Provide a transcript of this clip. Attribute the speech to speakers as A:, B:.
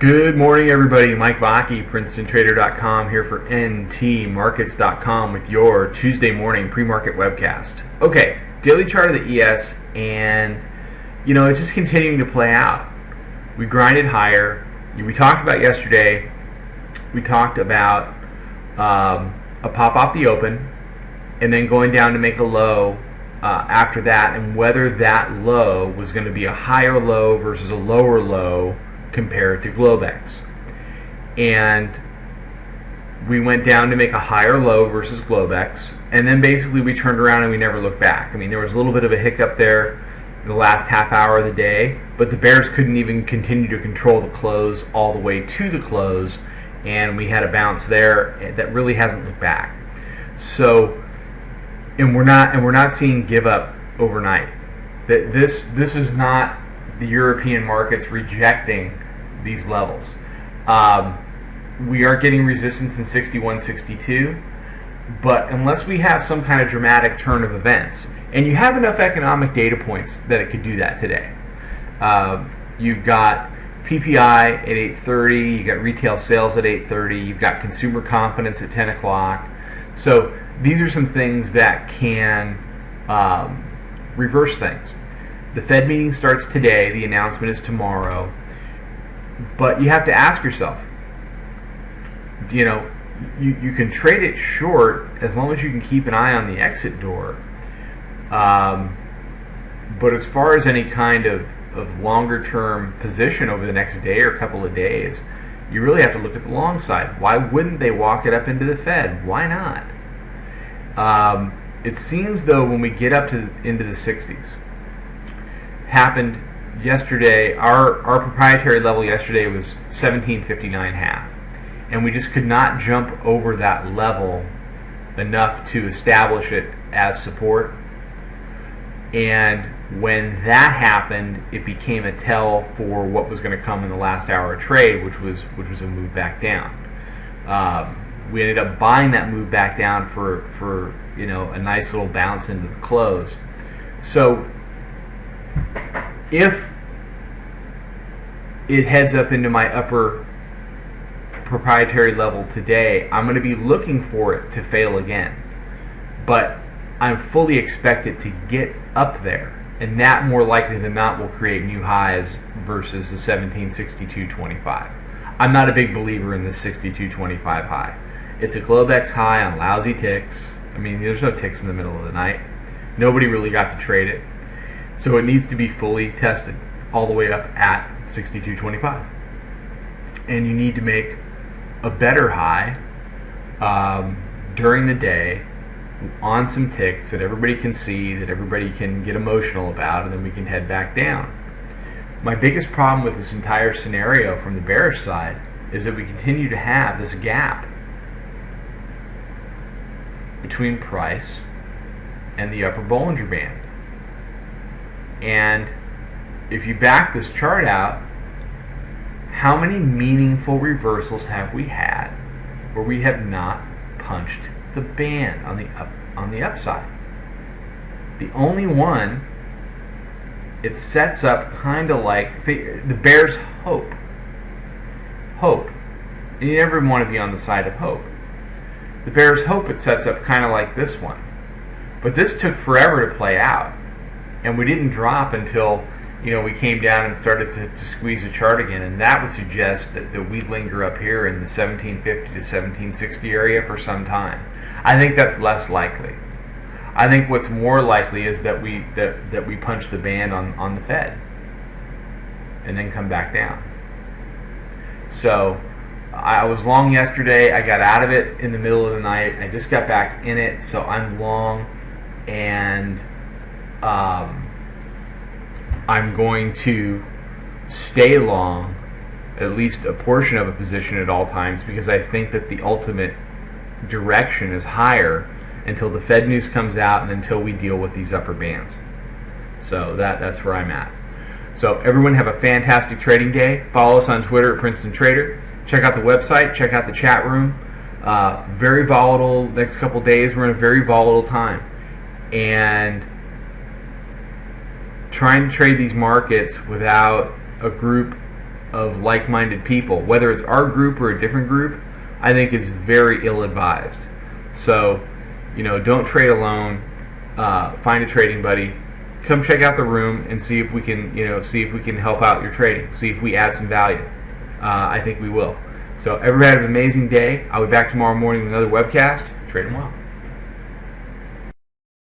A: Good morning, everybody. Mike Vacchi, PrincetonTrader.com, here for NTMarkets.com with your Tuesday morning pre-market webcast. Okay, daily chart of the ES, and it's just continuing to play out. We grinded higher. We talked about yesterday. We talked about a pop off the open, and then going down to make a low after that, and whether that low was going to be a higher low versus a lower low compared to Globex. And we went down to make a higher low versus Globex, and then basically we turned around and we never looked back. I mean, there was a little bit of a hiccup there in the last half hour of the day, but the bears couldn't even continue to control the close all the way to the close, and we had a bounce there that really hasn't looked back. So, and we're not seeing give up overnight. That this is not the European markets rejecting these levels. We are getting resistance in 61, 62, but unless we have some kind of dramatic turn of events, and you have enough economic data points that it could do that today. You've got PPI at 8:30, you've got retail sales at 8:30, you've got consumer confidence at 10 o'clock. So these are some things that can reverse things. The Fed meeting starts today, the announcement is tomorrow, but you have to ask yourself, you can trade it short as long as you can keep an eye on the exit door. But as far as any kind of longer term position over the next day or couple of days, you really have to look at the long side. Why wouldn't they walk it up into the Fed? Why not? It seems though when we get up into the 60s, happened yesterday, our proprietary level yesterday was 1759.5, and we just could not jump over that level enough to establish it as support. And when that happened, it became a tell for what was going to come in the last hour of trade, which was a move back down. We ended up buying that move back down for a nice little bounce into the close. So if it heads up into my upper proprietary level today, I'm going to be looking for it to fail again. But I fully expect it to get up there, and that more likely than not will create new highs versus the 1762.25. I'm not a big believer in this 62.25 high. It's a Globex high on lousy ticks. I mean, there's no ticks in the middle of the night. Nobody really got to trade it. So it needs to be fully tested all the way up at 62.25. And you need to make a better high during the day on some ticks that everybody can see, that everybody can get emotional about, and then we can head back down. My biggest problem with this entire scenario from the bearish side is that we continue to have this gap between price and the upper Bollinger Band. And if you back this chart out, how many meaningful reversals have we had where we have not punched the band on the upside? The only one, it sets up kind of like the bears hope. And you never want to be on the side of hope. The bears hope it sets up kind of like this one. But this took forever to play out, and we didn't drop until we came down and started to squeeze the chart again, and that would suggest that we linger up here in the 1750 to 1760 area for some time. I think that's less likely. I think what's more likely is that we punch the band on the Fed and then come back down. So I was long yesterday. I got out of it in the middle of the night. I just got back in it, so I'm long, and I'm going to stay long at least a portion of a position at all times, because I think that the ultimate direction is higher until the Fed news comes out and until we deal with these upper bands. So that's where I'm at. So everyone have a fantastic trading day. Follow us on Twitter at Princeton Trader. Check out the website. Check out the chat room. Very volatile next couple days. We're in a very volatile time. And trying to trade these markets without a group of like-minded people, whether it's our group or a different group, I think is very ill-advised. So, don't trade alone. Find a trading buddy. Come check out the room and see if we can, help out your trading. See if we add some value. I think we will. So everybody have an amazing day. I'll be back tomorrow morning with another webcast. Trade them well.